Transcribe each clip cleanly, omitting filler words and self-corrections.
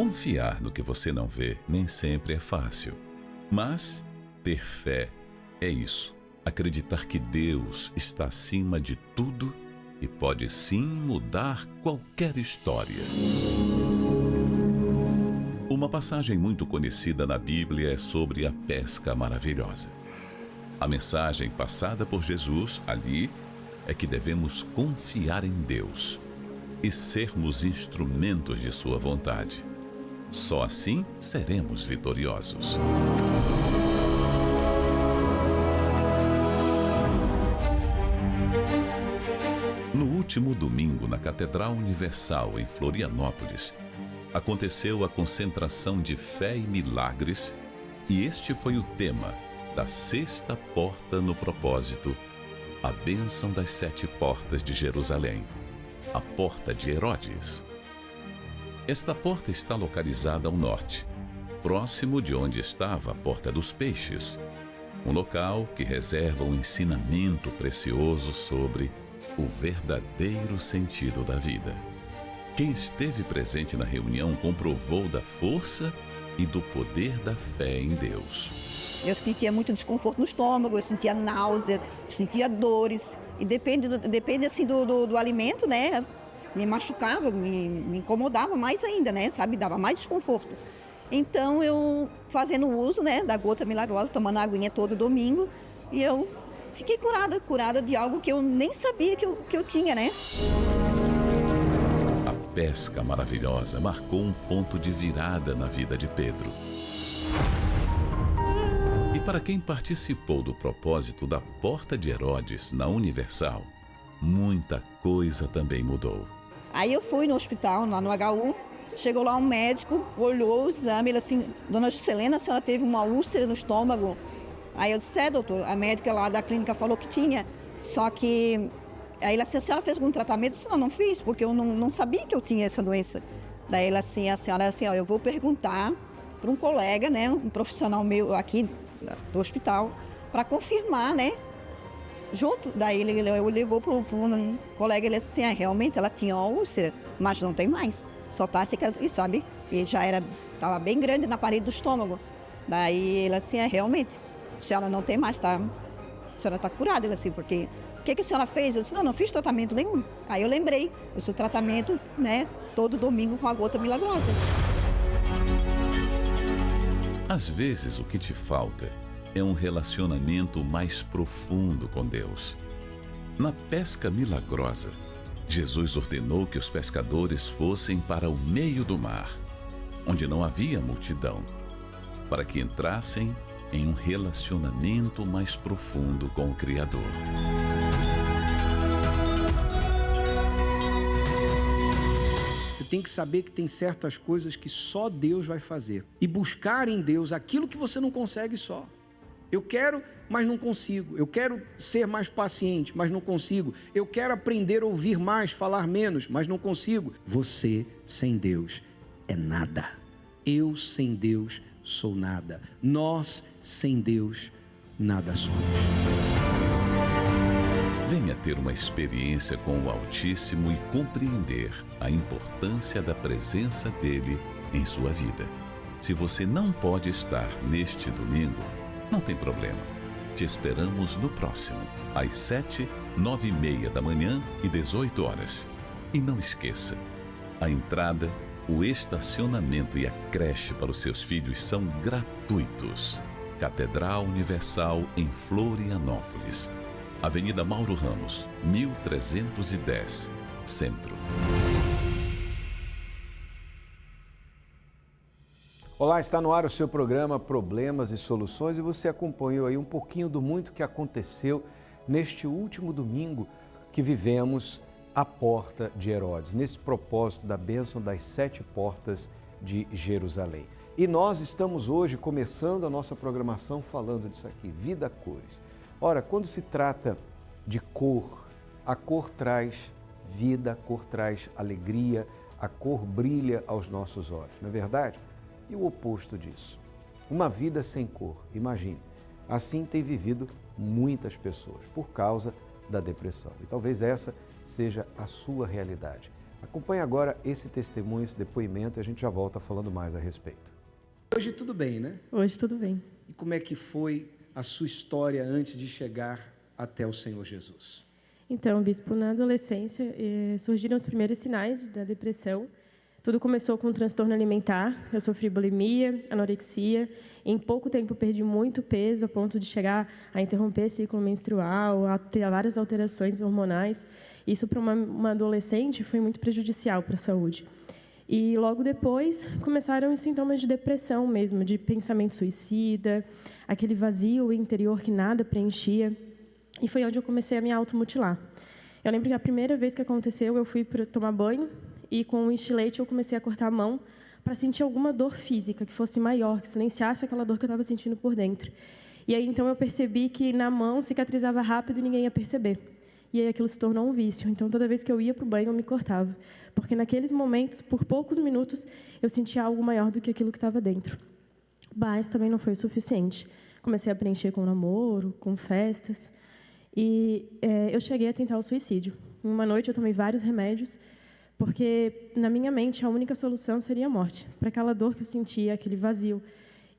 Confiar no que você não vê nem sempre é fácil. Mas ter fé é isso. Acreditar que Deus está acima de tudo e pode sim mudar qualquer história. Uma passagem muito conhecida na Bíblia é sobre a pesca maravilhosa. A mensagem passada por Jesus ali é que devemos confiar em Deus e sermos instrumentos de sua vontade. Só assim seremos vitoriosos. No último domingo, na Catedral Universal, em Florianópolis, aconteceu a concentração de fé e milagres, e este foi o tema da sexta porta no propósito, a bênção das 7 portas de Jerusalém, a porta de Herodes. Esta porta está localizada ao norte, próximo de onde estava a Porta dos Peixes, um local que reserva um ensinamento precioso sobre o verdadeiro sentido da vida. Quem esteve presente na reunião comprovou da força e do poder da fé em Deus. Eu sentia muito desconforto no estômago, eu sentia náusea, sentia dores. E depende assim, do alimento, né? Me machucava, me incomodava mais ainda, né? Sabe? Dava mais desconforto. Então eu, fazendo uso, né, da gota milagrosa, tomando aguinha todo domingo, e eu fiquei curada de algo que eu nem sabia que eu tinha, né? A pesca maravilhosa marcou um ponto de virada na vida de Pedro. E para quem participou do propósito da Porta de Herodes na Universal, muita coisa também mudou. Aí eu fui no hospital, lá no HU, chegou lá um médico, olhou o exame, ele assim, dona Juscelena, a senhora teve uma úlcera no estômago? Aí eu disse, doutor, a médica lá da clínica falou que tinha, só que... Aí ele assim, a senhora fez algum tratamento? Eu disse, não fiz, porque eu não sabia que eu tinha essa doença. Daí ele assim, a senhora assim, eu vou perguntar para um colega, né, um profissional meu aqui do hospital, para confirmar, né, junto. Daí ele levou para um colega, ele disse assim, realmente ela tinha úlcera, mas não tem mais, só tá cicatriz, sabe? E já estava bem grande na parede do estômago. Daí ele assim, realmente, a senhora não tem mais, tá? A senhora está curada, ele assim, porque... O que a senhora fez? Eu disse, não fiz tratamento nenhum. Aí eu lembrei, eu sou tratamento, né, todo domingo com a gota milagrosa. Às vezes o que te falta é um relacionamento mais profundo com Deus. Na pesca milagrosa, Jesus ordenou que os pescadores fossem para o meio do mar, onde não havia multidão, para que entrassem em um relacionamento mais profundo com o Criador. Você tem que saber que tem certas coisas que só Deus vai fazer. E buscar em Deus aquilo que você não consegue só. Eu quero, mas não consigo. Eu quero ser mais paciente, mas não consigo. Eu quero aprender a ouvir mais, falar menos, mas não consigo. Você sem Deus é nada. Eu sem Deus sou nada. Nós sem Deus nada somos. Venha ter uma experiência com o Altíssimo e compreender a importância da presença dele em sua vida. Se você não pode estar neste domingo, não tem problema. Te esperamos no próximo, às 7, 9h30 da manhã e 18 horas. E não esqueça, a entrada, o estacionamento e a creche para os seus filhos são gratuitos. Catedral Universal em Florianópolis. Avenida Mauro Ramos, 1310, Centro. Olá, está no ar o seu programa Problemas e Soluções e você acompanhou aí um pouquinho do muito que aconteceu neste último domingo que vivemos à Porta de Herodes, nesse propósito da bênção das 7 portas de Jerusalém. E nós estamos hoje começando a nossa programação falando disso aqui, Vida Cores. Ora, quando se trata de cor, a cor traz vida, a cor traz alegria, a cor brilha aos nossos olhos, não é verdade? E o oposto disso, uma vida sem cor, imagine. Assim tem vivido muitas pessoas por causa da depressão. E talvez essa seja a sua realidade. Acompanhe agora esse testemunho, esse depoimento, e a gente já volta falando mais a respeito. Hoje tudo bem, né? Hoje tudo bem. E como é que foi a sua história antes de chegar até o Senhor Jesus? Então, bispo, na adolescência surgiram os primeiros sinais da depressão. Tudo começou com um transtorno alimentar. Eu sofri bulimia, anorexia. Em pouco tempo perdi muito peso, a ponto de chegar a interromper ciclo menstrual, a ter várias alterações hormonais. Isso, para uma adolescente, foi muito prejudicial para a saúde. E logo depois começaram os sintomas de depressão mesmo, de pensamento suicida, aquele vazio interior que nada preenchia. E foi onde eu comecei a me automutilar. Eu lembro que a primeira vez que aconteceu, eu fui para tomar banho e com um estilete eu comecei a cortar a mão para sentir alguma dor física que fosse maior, que silenciasse aquela dor que eu estava sentindo por dentro. E aí então eu percebi que na mão cicatrizava rápido e ninguém ia perceber. E aí aquilo se tornou um vício. Então toda vez que eu ia para o banho eu me cortava, porque naqueles momentos, por poucos minutos, eu sentia algo maior do que aquilo que estava dentro. Mas também não foi o suficiente. Comecei a preencher com namoro, com festas. E eu cheguei a tentar o suicídio. Uma noite eu tomei vários remédios, porque na minha mente a única solução seria a morte, para aquela dor que eu sentia, aquele vazio.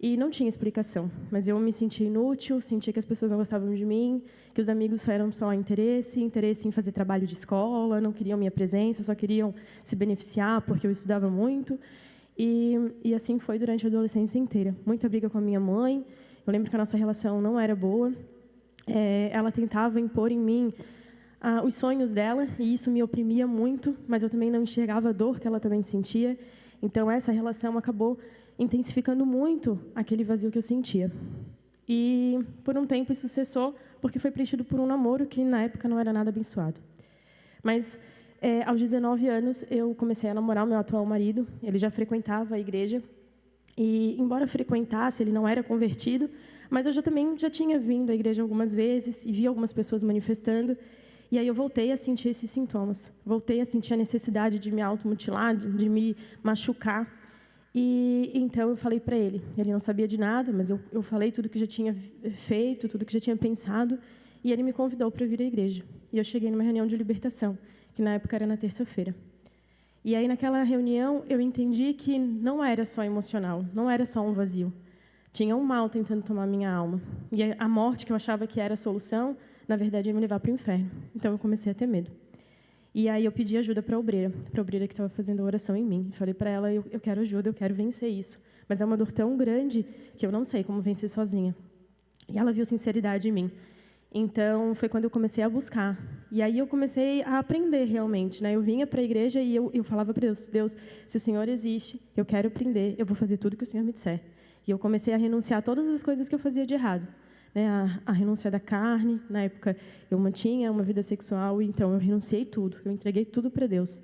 E não tinha explicação, mas eu me sentia inútil, sentia que as pessoas não gostavam de mim, que os amigos eram só interesse em fazer trabalho de escola, não queriam minha presença, só queriam se beneficiar porque eu estudava muito. E assim foi durante a adolescência inteira. Muita briga com a minha mãe. Eu lembro que a nossa relação não era boa. Ela tentava impor em mim os sonhos dela, e isso me oprimia muito, mas eu também não enxergava a dor que ela também sentia. Então, essa relação acabou intensificando muito aquele vazio que eu sentia. E, por um tempo, isso cessou, porque foi preenchido por um namoro que, na época, não era nada abençoado. Mas, aos 19 anos, eu comecei a namorar o meu atual marido. Ele já frequentava a igreja. E, embora frequentasse, ele não era convertido, mas eu também já tinha vindo à igreja algumas vezes e vi algumas pessoas manifestando. E aí eu voltei a sentir esses sintomas. Voltei a sentir a necessidade de me automutilar, de me machucar. E então eu falei para ele. Ele não sabia de nada, mas eu falei tudo que já tinha feito, tudo que já tinha pensado. E ele me convidou para vir à igreja. E eu cheguei numa reunião de libertação, que na época era na terça-feira. E aí, naquela reunião, eu entendi que não era só emocional, não era só um vazio. Tinha um mal tentando tomar minha alma. E a morte, que eu achava que era a solução, na verdade, ia me levar para o inferno. Então, eu comecei a ter medo. E aí, eu pedi ajuda para a obreira que estava fazendo a oração em mim. Falei para ela, eu quero ajuda, eu quero vencer isso. Mas é uma dor tão grande que eu não sei como vencer sozinha. E ela viu sinceridade em mim. Então, foi quando eu comecei a buscar. E aí eu comecei a aprender realmente, né? Eu vinha para a igreja e eu falava para Deus, Deus, se o Senhor existe, eu quero aprender, eu vou fazer tudo que o Senhor me disser. E eu comecei a renunciar a todas as coisas que eu fazia de errado. Né? A renúncia da carne, na época eu mantinha uma vida sexual, então eu renunciei tudo, eu entreguei tudo para Deus.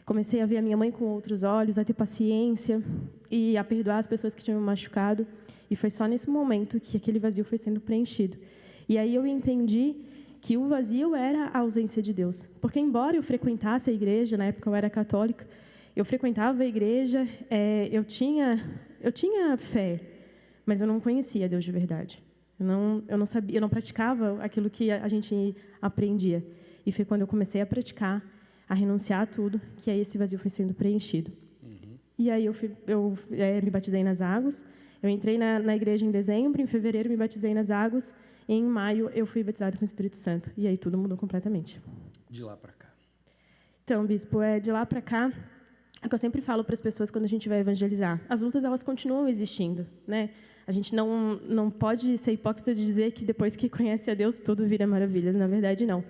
Comecei a ver a minha mãe com outros olhos, a ter paciência e a perdoar as pessoas que tinham me machucado. E foi só nesse momento que aquele vazio foi sendo preenchido. E aí eu entendi que o vazio era a ausência de Deus. Porque, embora eu frequentasse a igreja, na época eu era católica, eu frequentava a igreja, eu tinha fé, mas eu não conhecia Deus de verdade. Eu não sabia, eu não praticava aquilo que a gente aprendia. E foi quando eu comecei a praticar, a renunciar a tudo, que aí esse vazio foi sendo preenchido. Uhum. E aí eu me batizei nas águas. Eu entrei na igreja em dezembro, em fevereiro me batizei nas águas. E em maio, eu fui batizada com o Espírito Santo. E aí tudo mudou completamente. De lá para cá. Então, bispo, de lá para cá, é o que eu sempre falo para as pessoas quando a gente vai evangelizar. As lutas, elas continuam existindo, né? A gente não pode ser hipócrita de dizer que depois que conhece a Deus, tudo vira maravilhas. Na verdade, não.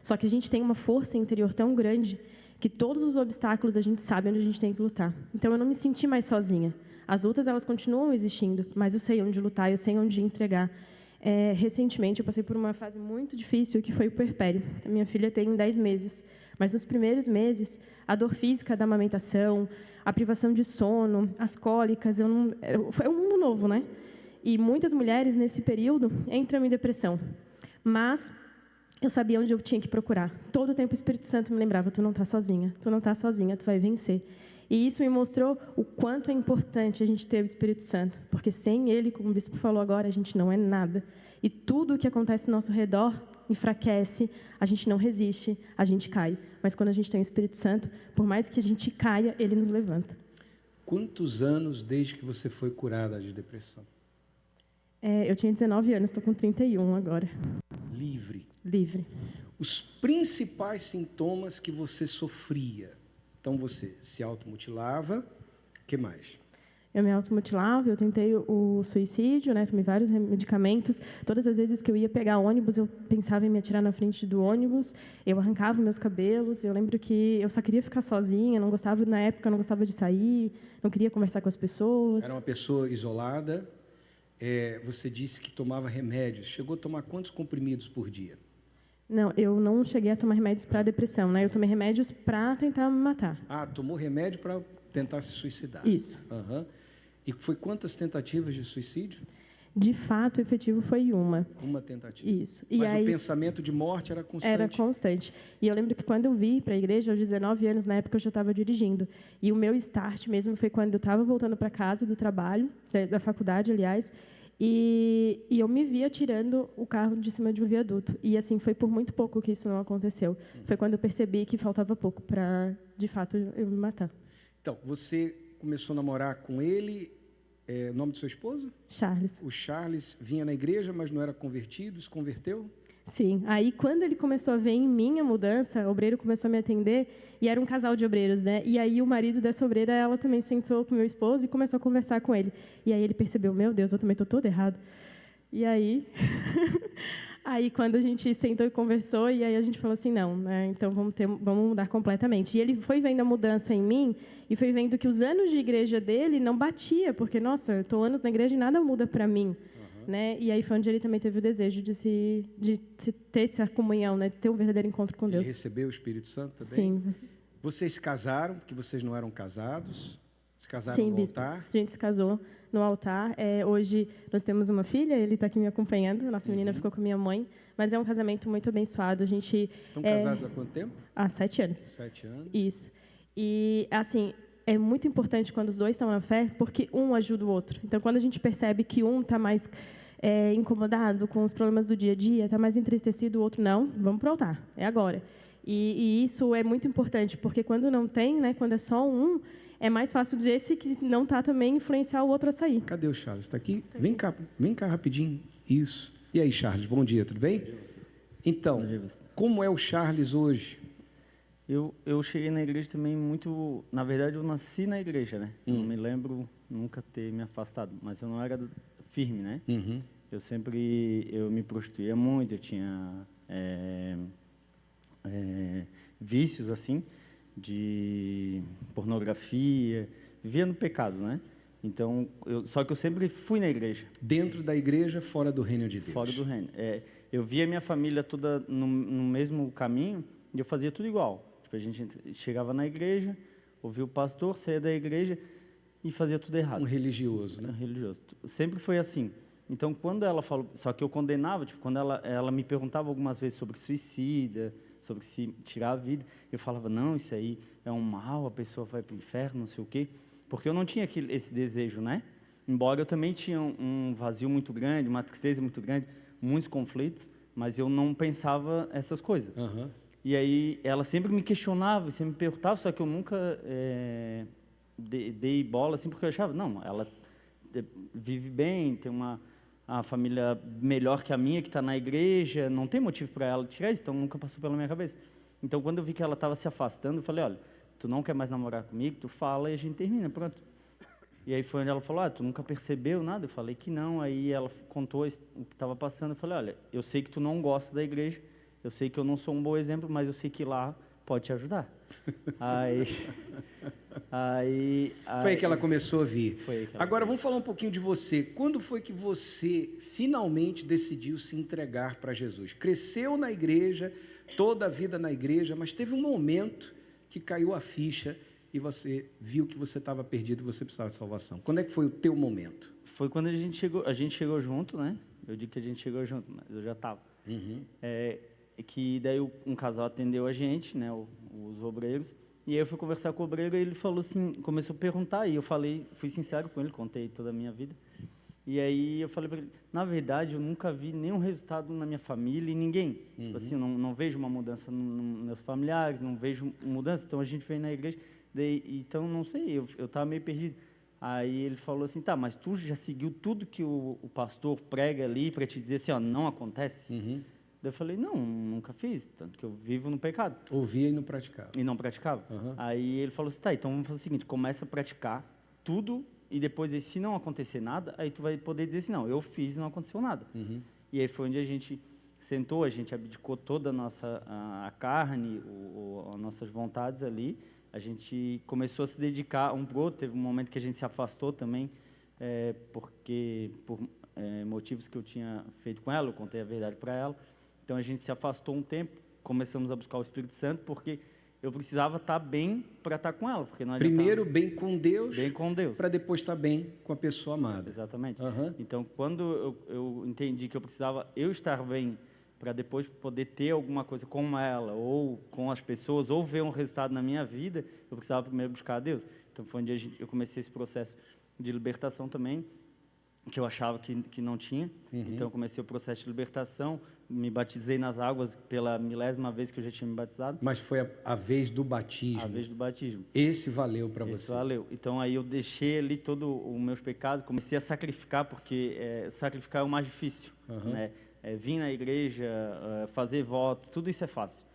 Só que a gente tem uma força interior tão grande que todos os obstáculos a gente sabe onde a gente tem que lutar. Então, eu não me senti mais sozinha. As lutas, elas continuam existindo, mas eu sei onde lutar, eu sei onde entregar. Recentemente, eu passei por uma fase muito difícil, que foi o puerpério. A minha filha tem 10 meses, mas nos primeiros meses, a dor física da amamentação, a privação de sono, as cólicas, foi um mundo novo, né? E muitas mulheres, nesse período, entram em depressão. Mas eu sabia onde eu tinha que procurar. Todo o tempo o Espírito Santo me lembrava, tu não está sozinha, tu vai vencer. E isso me mostrou o quanto é importante a gente ter o Espírito Santo, porque sem ele, como o bispo falou agora, a gente não é nada. E tudo o que acontece ao nosso redor enfraquece, a gente não resiste, a gente cai. Mas quando a gente tem o Espírito Santo, por mais que a gente caia, ele nos levanta. Quantos anos desde que você foi curada de depressão? Eu tinha 19 anos, estou com 31 agora. Livre. Livre. Os principais sintomas que você sofria. Então, você se automutilava, o que mais? Eu me automutilava, eu tentei o suicídio, né? Tomei vários medicamentos. Todas as vezes que eu ia pegar ônibus, eu pensava em me atirar na frente do ônibus. Eu arrancava meus cabelos. Eu lembro que eu só queria ficar sozinha. Não gostava, na época, eu não gostava de sair. Não queria conversar com as pessoas. Era uma pessoa isolada. Você disse que tomava remédios. Chegou a tomar quantos comprimidos por dia? Não, eu não cheguei a tomar remédios para depressão, né? Eu tomei remédios para tentar me matar. Ah, tomou remédio para tentar se suicidar. Isso. Uhum. E foi quantas tentativas de suicídio? De fato, o efetivo foi uma. Uma tentativa. Isso. Mas aí, o pensamento de morte era constante? Era constante. E eu lembro que quando eu vi para a igreja, aos 19 anos, na época eu já estava dirigindo. E o meu start mesmo foi quando eu estava voltando para casa do trabalho, da faculdade, aliás, e eu me via tirando o carro de cima de um viaduto. E, assim, foi por muito pouco que isso não aconteceu. Foi quando eu percebi que faltava pouco para, de fato, eu me matar. Então, você começou a namorar com ele, o nome do seu esposo? Charles. O Charles vinha na igreja, mas não era convertido, se converteu? Sim. Aí, quando ele começou a ver em mim a mudança, o obreiro começou a me atender, e era um casal de obreiros, né? E aí, o marido dessa obreira, ela também sentou com o meu esposo e começou a conversar com ele. E aí, ele percebeu, meu Deus, eu também estou todo errado. E aí... Aí, quando a gente sentou e conversou, e aí a gente falou assim, não, né, então vamos mudar completamente. E ele foi vendo a mudança em mim, e foi vendo que os anos de igreja dele não batia, porque, nossa, eu estou anos na igreja e nada muda para mim. Né? E aí foi onde ele também teve o desejo de ter essa comunhão, né, de ter um verdadeiro encontro com Deus. Ele recebeu o Espírito Santo também? Sim. Vocês se casaram, porque vocês não eram casados? Se casaram Sim, no bispo. altar? A gente se casou no altar. Hoje nós temos uma filha, ele está aqui me acompanhando. Nossa menina ficou com a minha mãe. Mas é um casamento muito abençoado. A gente Estão casados há quanto tempo? Há 7 anos. 7 anos. Isso. E, assim, é muito importante quando os dois estão na fé, porque um ajuda o outro. Então, quando a gente percebe que um está mais incomodado com os problemas do dia a dia, está mais entristecido, o outro não, vamos para o altar. É agora. E isso é muito importante, porque quando não tem, né, quando é só um, é mais fácil desse que não está também influenciar o outro a sair. Cadê o Charles? Está aqui? Vem cá rapidinho. Isso. E aí, Charles, bom dia, tudo bem? Então, como é o Charles hoje? Eu cheguei na igreja também muito... Na verdade, eu nasci na igreja, né? Não me lembro nunca ter me afastado, mas eu não era firme, né? Eu me prostituía muito, eu tinha vícios, assim, de pornografia, vivia no pecado, né? Então, só que eu sempre fui na igreja. Dentro da igreja, fora do reino de Deus. Fora do reino. Eu via minha família toda no mesmo caminho e eu fazia tudo igual. Tipo, a gente chegava na igreja, ouvia o pastor, saía da igreja e fazia tudo errado. Um religioso, né? Um religioso. Sempre foi assim. Então, quando ela falou... Só que eu condenava, tipo, quando ela me perguntava algumas vezes sobre suicida, sobre se tirar a vida, eu falava, não, isso aí é um mal, a pessoa vai para o inferno, não sei o quê. Porque eu não tinha esse desejo, né? Embora eu também tinha um vazio muito grande, uma tristeza muito grande, muitos conflitos, mas eu não pensava essas coisas. E aí ela sempre me questionava, sempre me perguntava, só que eu nunca dei bola, assim, porque eu achava, não, ela vive bem, tem uma família melhor que a minha, que está na igreja, não tem motivo para ela tirar isso, então nunca passou pela minha cabeça. Então, quando eu vi que ela estava se afastando, eu falei, olha, tu não quer mais namorar comigo, tu fala e a gente termina, pronto. E aí foi onde ela falou, tu nunca percebeu nada? Eu falei que não, aí ela contou o que estava passando, eu falei, olha, eu sei que tu não gosta da igreja, eu sei que eu não sou um bom exemplo, mas eu sei que lá pode te ajudar. Foi aí que ela começou a vir. Agora, vamos falar um pouquinho de você. Quando foi que você finalmente decidiu se entregar para Jesus? Cresceu na igreja, toda a vida na igreja, mas teve um momento que caiu a ficha e você viu que você estava perdido e você precisava de salvação. Quando é que foi o teu momento? Foi quando a gente chegou junto, né? Eu digo que a gente chegou junto, mas eu já estava. Que daí um casal atendeu a gente, né? Os obreiros, E aí eu fui conversar com o obreiro e ele falou assim, começou a perguntar, e eu falei, fui sincero com ele, contei toda a minha vida. E aí eu falei para ele, na verdade, eu nunca vi nenhum resultado na minha família e ninguém. Tipo assim, não vejo uma mudança nos meus familiares, não vejo mudança, então a gente veio na igreja, então não sei, eu estava meio perdido. Aí ele falou assim, tá, mas tu já seguiu tudo que o pastor prega ali para te dizer assim, ó, não acontece? Daí eu falei, não, nunca fiz, tanto que eu vivo no pecado. Ouvia e não praticava. E não praticava. Aí ele falou assim, tá, então vamos fazer o seguinte, começa a praticar tudo e depois, se não acontecer nada, aí tu vai poder dizer assim, não, eu fiz e não aconteceu nada. E aí foi onde a gente sentou, a gente abdicou toda a nossa a carne, as nossas vontades ali, a gente começou a se dedicar um para o outro, teve um momento que a gente se afastou também, porque por motivos que eu tinha feito com ela, eu contei a verdade para ela, então a gente se afastou um tempo, começamos a buscar o Espírito Santo, porque eu precisava estar bem para estar com ela. Porque não primeiro bem com Deus, para depois estar bem com a pessoa amada. Exatamente. Então, quando eu entendi que eu precisava estar bem para depois poder ter alguma coisa com ela, ou com as pessoas, ou ver um resultado na minha vida, eu precisava primeiro buscar a Deus. Então, foi onde eu comecei esse processo de libertação também, que eu achava que não tinha. Então, eu comecei o processo de libertação, me batizei nas águas pela 1000ª vez que eu já tinha me batizado. Mas foi a vez do batismo. A vez do batismo. Esse valeu para você. Esse valeu. Então, aí eu deixei ali todos os meus pecados, comecei a sacrificar, porque sacrificar é o mais difícil. Né? Vir na igreja, fazer voto, tudo isso é fácil.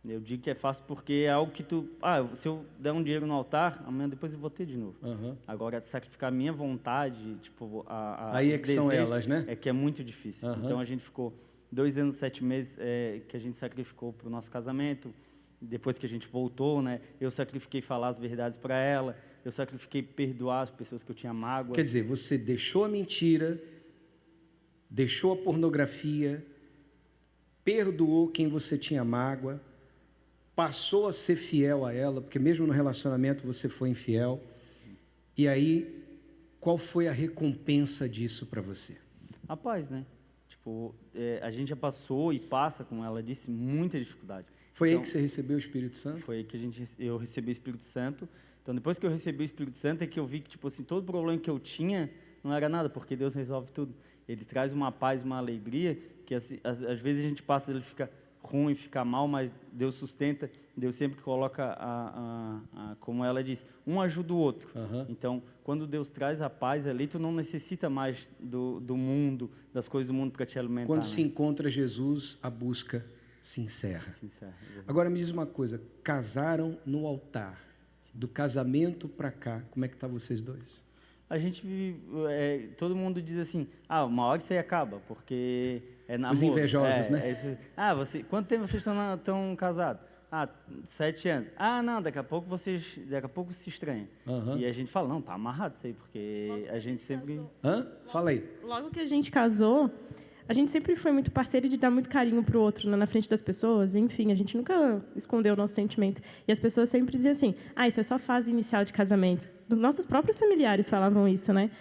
Eu digo que é fácil porque é algo que tu... se eu der um dinheiro no altar, amanhã depois eu vou ter de novo. Agora, sacrificar a minha vontade, tipo... aí é que são elas, né? É que é muito difícil. Então, a gente ficou 2 anos e 7 meses que a gente sacrificou para o nosso casamento. Depois que a gente voltou, né? Eu sacrifiquei falar as verdades para ela. Eu sacrifiquei perdoar as pessoas que eu tinha mágoa. Quer dizer, você deixou a mentira, deixou a pornografia, perdoou quem você tinha mágoa, passou a ser fiel a ela, porque mesmo no relacionamento você foi infiel. E aí, qual foi a recompensa disso para você? A paz, né? Tipo, a gente já passou e passa, como ela disse, muita dificuldade. Foi então, aí que você recebeu o Espírito Santo? Foi aí que eu recebi o Espírito Santo. Então, depois que eu recebi o Espírito Santo, é que eu vi que, tipo assim, todo problema que eu tinha não era nada, porque Deus resolve tudo. Ele traz uma paz, uma alegria, que às vezes a gente passa, ele fica ruim, fica mal, mas Deus sustenta, Deus sempre coloca, como ela disse, um ajuda o outro. Então, quando Deus traz a paz ali, tu não necessita mais do mundo, das coisas do mundo para te alimentar. Quando se encontra Jesus, a busca se encerra. Agora me diz uma coisa, casaram no altar, do casamento para cá, como é que tá vocês dois? A gente vive, todo mundo diz assim, uma hora isso aí acaba, porque é namoro. Os invejosos, né? Quanto tempo vocês estão casados? 7 anos. Não, daqui a pouco se estranha. E a gente fala, não, tá amarrado isso aí, porque a gente sempre... Fala aí. Logo que a gente casou, a gente sempre foi muito parceiro de dar muito carinho pro outro, né, na frente das pessoas. Enfim, a gente nunca escondeu o nosso sentimento. E as pessoas sempre diziam assim, isso é só fase inicial de casamento. Dos nossos próprios familiares falavam isso, né?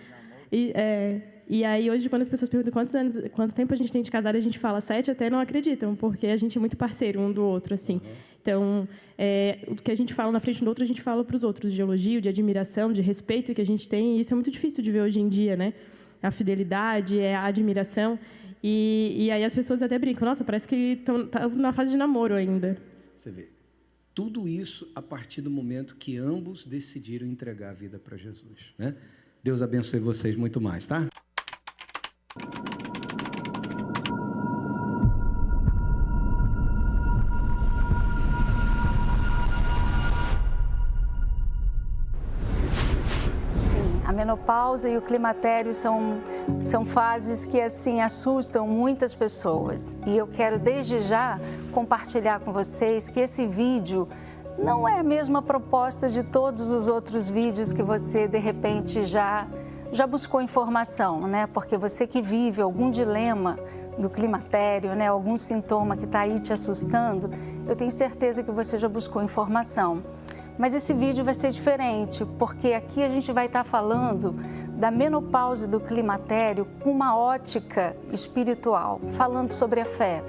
E aí, hoje, quando as pessoas perguntam quanto tempo a gente tem de casado, a gente fala 7, até não acreditam, porque a gente é muito parceiro um do outro, assim. Então, o que a gente fala na frente do outro, a gente fala para os outros, de elogio, de admiração, de respeito que a gente tem, e isso é muito difícil de ver hoje em dia, né? A fidelidade, a admiração. E aí as pessoas até brincam, nossa, parece que estão na fase de namoro ainda. Você vê, tudo isso a partir do momento que ambos decidiram entregar a vida para Jesus, né? Deus abençoe vocês muito mais, tá? A menopausa e o climatério são fases que assim assustam muitas pessoas. E eu quero desde já compartilhar com vocês que esse vídeo não é a mesma proposta de todos os outros vídeos que você de repente já buscou informação, né? Porque você que vive algum dilema do climatério, né? Algum sintoma que está aí te assustando, eu tenho certeza que você já buscou informação. Mas esse vídeo vai ser diferente, porque aqui a gente vai estar falando da menopausa e do climatério com uma ótica espiritual, falando sobre a fé.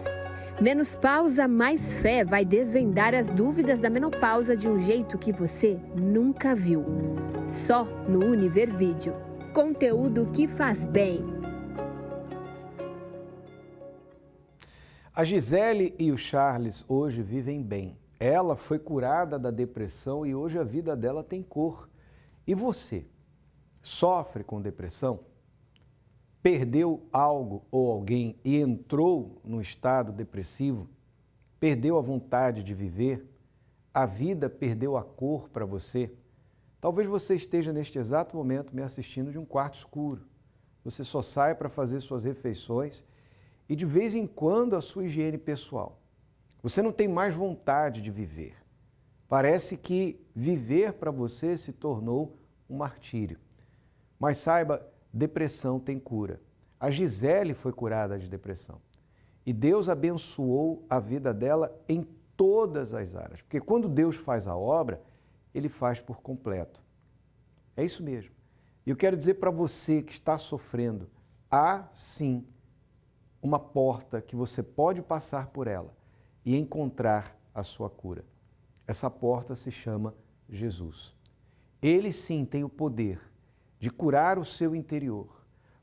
Menos pausa, mais fé vai desvendar as dúvidas da menopausa de um jeito que você nunca viu. Só no Univer Vídeo. Conteúdo que faz bem. A Gisele e o Charles hoje vivem bem. Ela foi curada da depressão e hoje a vida dela tem cor. E você? Sofre com depressão? Perdeu algo ou alguém e entrou num estado depressivo? Perdeu a vontade de viver? A vida perdeu a cor para você? Talvez você esteja neste exato momento me assistindo de um quarto escuro. Você só sai para fazer suas refeições e de vez em quando a sua higiene pessoal. Você não tem mais vontade de viver. Parece que viver para você se tornou um martírio. Mas saiba, depressão tem cura. A Gisele foi curada de depressão. E Deus abençoou a vida dela em todas as áreas. Porque quando Deus faz a obra, Ele faz por completo. É isso mesmo. E eu quero dizer para você que está sofrendo, há sim uma porta que você pode passar por ela e encontrar a sua cura. Essa porta se chama Jesus. Ele sim tem o poder de curar o seu interior,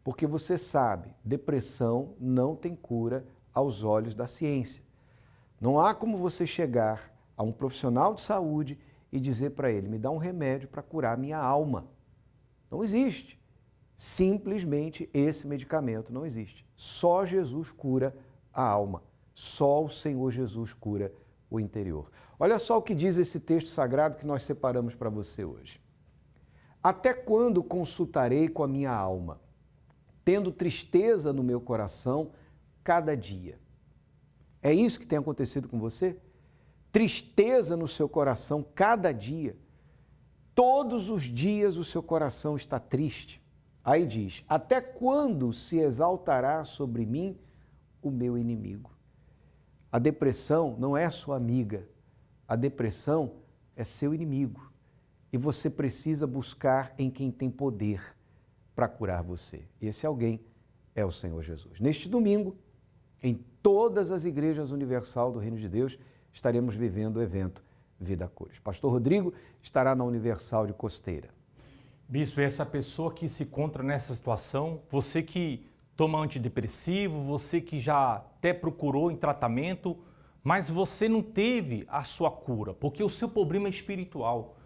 porque você sabe, depressão não tem cura aos olhos da ciência. Não há como você chegar a um profissional de saúde e dizer para ele, me dá um remédio para curar minha alma. Não existe. Simplesmente esse medicamento não existe. Só Jesus cura a alma. Só o Senhor Jesus cura o interior. Olha só o que diz esse texto sagrado que nós separamos para você hoje. Até quando consultarei com a minha alma, tendo tristeza no meu coração cada dia? É isso que tem acontecido com você? Tristeza no seu coração cada dia. Todos os dias o seu coração está triste. Aí diz, até quando se exaltará sobre mim o meu inimigo? A depressão não é sua amiga, a depressão é seu inimigo. E você precisa buscar em quem tem poder para curar você. E esse alguém é o Senhor Jesus. Neste domingo, em todas as igrejas universal do Reino de Deus, estaremos vivendo o evento Vida Cores. Pastor Rodrigo estará na Universal de Costeira. Bispo, essa pessoa que se encontra nessa situação, você que toma antidepressivo, você que já até procurou em tratamento, mas você não teve a sua cura, porque o seu problema é espiritual.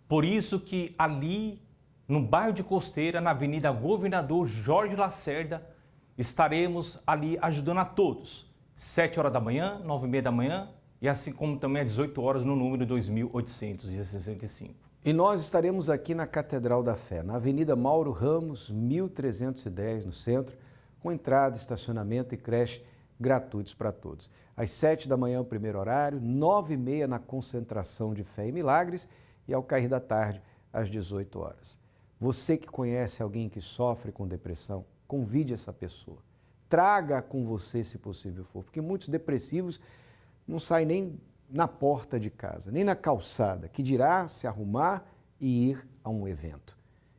Por isso que ali, no bairro de Costeira, na Avenida Governador Jorge Lacerda, estaremos ali ajudando a todos. 7 horas da manhã, 9h30 da manhã e assim como também às 18 horas no número 2865. E nós estaremos aqui na Catedral da Fé, na Avenida Mauro Ramos, 1310, no centro, com entrada, estacionamento e creche gratuitos para todos. Às 7 da manhã, o primeiro horário, 9h30 na concentração de Fé e Milagres e ao cair da tarde, às 18 horas. Você que conhece alguém que sofre com depressão, convide essa pessoa. Traga com você, se possível for, porque muitos depressivos não saem nem na porta de casa, nem na calçada, que dirá se arrumar e ir a um evento.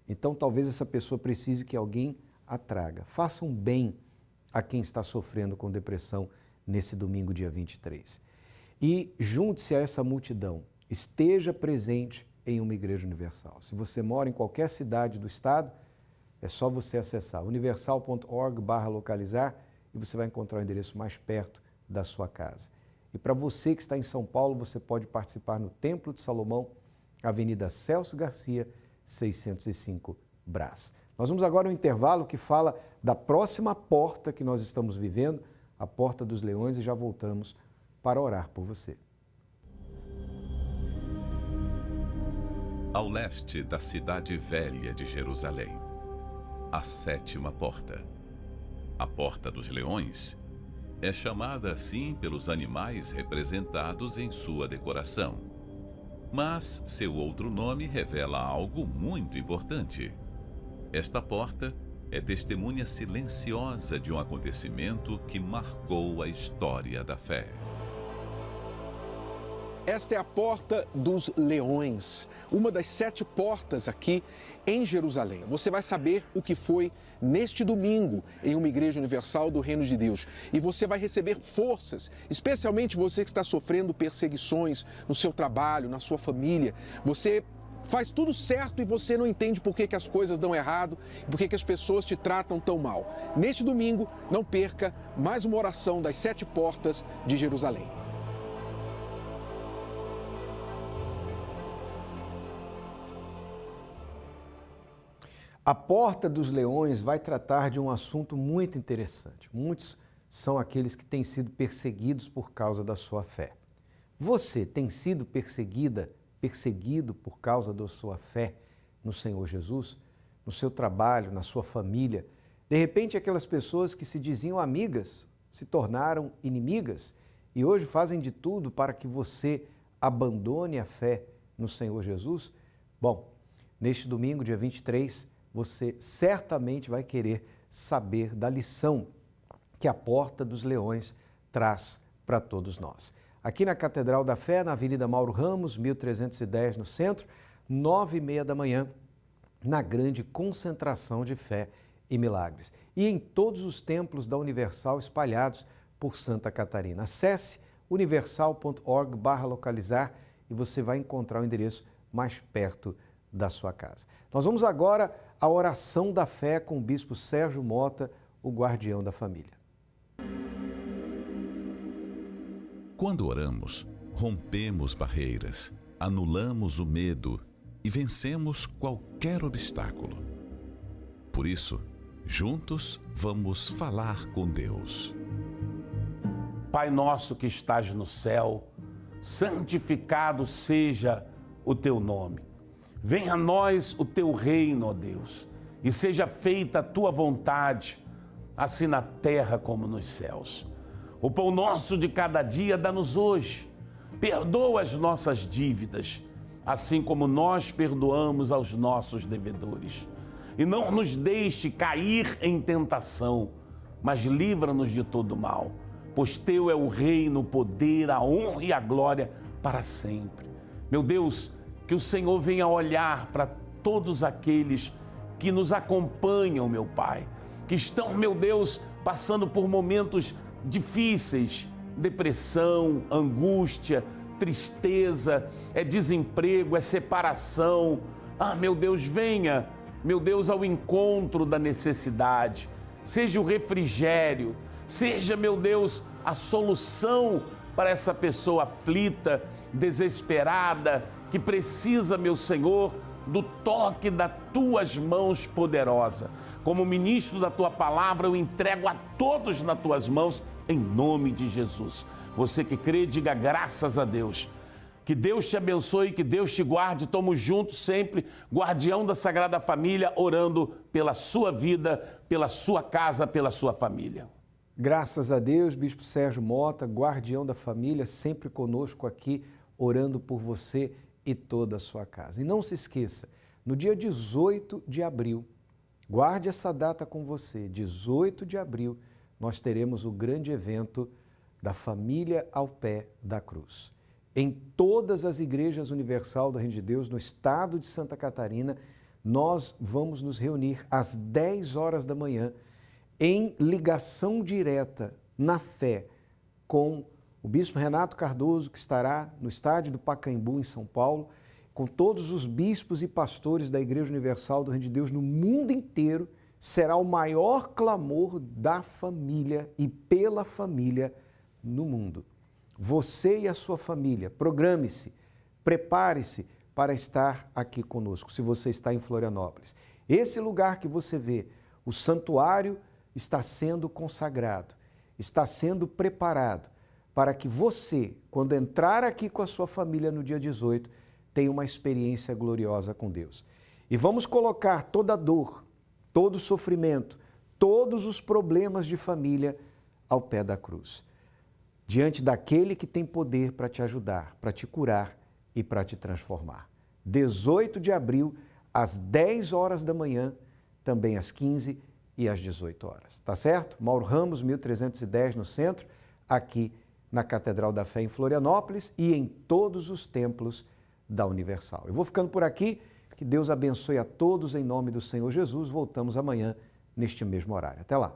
Então, talvez essa pessoa precise que alguém a traga. Faça um bem a quem está sofrendo com depressão nesse domingo, dia 23. E junte-se a essa multidão, esteja presente em uma igreja universal. Se você mora em qualquer cidade do estado, é só você acessar universal.org/localizar e você vai encontrar o endereço mais perto da sua casa. E para você que está em São Paulo, você pode participar no Templo de Salomão, Avenida Celso Garcia, 605 Brás. Nós vamos agora ao intervalo que fala da próxima porta que nós estamos vivendo, a Porta dos Leões, e já voltamos para orar por você. Ao leste da cidade velha de Jerusalém, a 7ª porta, a Porta dos Leões, é chamada assim pelos animais representados em sua decoração. Mas seu outro nome revela algo muito importante. Esta porta é testemunha silenciosa de um acontecimento que marcou a história da fé. Esta é a Porta dos Leões, uma das 7 portas aqui em Jerusalém. Você vai saber o que foi neste domingo em uma igreja universal do Reino de Deus. E você vai receber forças, especialmente você que está sofrendo perseguições no seu trabalho, na sua família. Você faz tudo certo e você não entende por que as coisas dão errado, por que as pessoas te tratam tão mal. Neste domingo, não perca mais uma oração das 7 portas de Jerusalém. A Porta dos Leões vai tratar de um assunto muito interessante. Muitos são aqueles que têm sido perseguidos por causa da sua fé. Você tem sido perseguido por causa da sua fé no Senhor Jesus, no seu trabalho, na sua família? De repente, aquelas pessoas que se diziam amigas se tornaram inimigas e hoje fazem de tudo para que você abandone a fé no Senhor Jesus? Bom, neste domingo, dia 23, você certamente vai querer saber da lição que a Porta dos Leões traz para todos nós. Aqui na Catedral da Fé, na Avenida Mauro Ramos, 1310, no centro, 9h30 da manhã, na grande concentração de fé e milagres. E em todos os templos da Universal espalhados por Santa Catarina. Acesse universal.org/localizar e você vai encontrar o endereço mais perto da sua casa. Nós vamos agora à oração da fé com o bispo Sérgio Mota, o guardião da família. Quando oramos, rompemos barreiras, anulamos o medo e vencemos qualquer obstáculo. Por isso, juntos vamos falar com Deus. Pai nosso que estás no céu, santificado seja o teu nome. Venha a nós o teu reino, ó Deus, e seja feita a tua vontade, assim na terra como nos céus. O pão nosso de cada dia dá-nos hoje. Perdoa as nossas dívidas, assim como nós perdoamos aos nossos devedores. E não nos deixe cair em tentação, mas livra-nos de todo mal. Pois teu é o reino, o poder, a honra e a glória para sempre. Meu Deus, que o Senhor venha olhar para todos aqueles que nos acompanham, meu Pai, que estão, meu Deus, passando por momentos difíceis, depressão, angústia, tristeza, é desemprego, é separação. Ah, meu Deus, venha, meu Deus, ao encontro da necessidade. Seja o refrigério, seja, meu Deus, a solução para essa pessoa aflita, desesperada, que precisa, meu Senhor, do toque das tuas mãos poderosa. Como ministro da tua palavra, eu entrego a todos nas tuas mãos, em nome de Jesus. Você que crê, diga graças a Deus. Que Deus te abençoe, que Deus te guarde. Estamos juntos sempre, guardião da Sagrada Família, orando pela sua vida, pela sua casa, pela sua família. Graças a Deus, Bispo Sérgio Mota, guardião da família, sempre conosco aqui, orando por você e toda a sua casa. E não se esqueça, no dia 18 de abril, guarde essa data com você, 18 de abril, nós teremos o grande evento da Família ao Pé da Cruz. Em todas as igrejas universal do Reino de Deus, no estado de Santa Catarina, nós vamos nos reunir às 10 horas da manhã, em ligação direta, na fé, com o Bispo Renato Cardoso, que estará no estádio do Pacaembu, em São Paulo, com todos os bispos e pastores da Igreja Universal do Reino de Deus no mundo inteiro. Será o maior clamor da família e pela família no mundo. Você e a sua família, programe-se, prepare-se para estar aqui conosco, se você está em Florianópolis. Esse lugar que você vê, o santuário, está sendo consagrado, está sendo preparado para que você, quando entrar aqui com a sua família no dia 18, tenha uma experiência gloriosa com Deus. E vamos colocar toda a dor, todo o sofrimento, todos os problemas de família ao pé da cruz, diante daquele que tem poder para te ajudar, para te curar e para te transformar. 18 de abril, às 10 horas da manhã, também às 15 e às 18 horas. Tá certo? Mauro Ramos, 1310, no centro, aqui na Catedral da Fé em Florianópolis e em todos os templos da Universal. Eu vou ficando por aqui. Que Deus abençoe a todos em nome do Senhor Jesus. Voltamos amanhã neste mesmo horário. Até lá.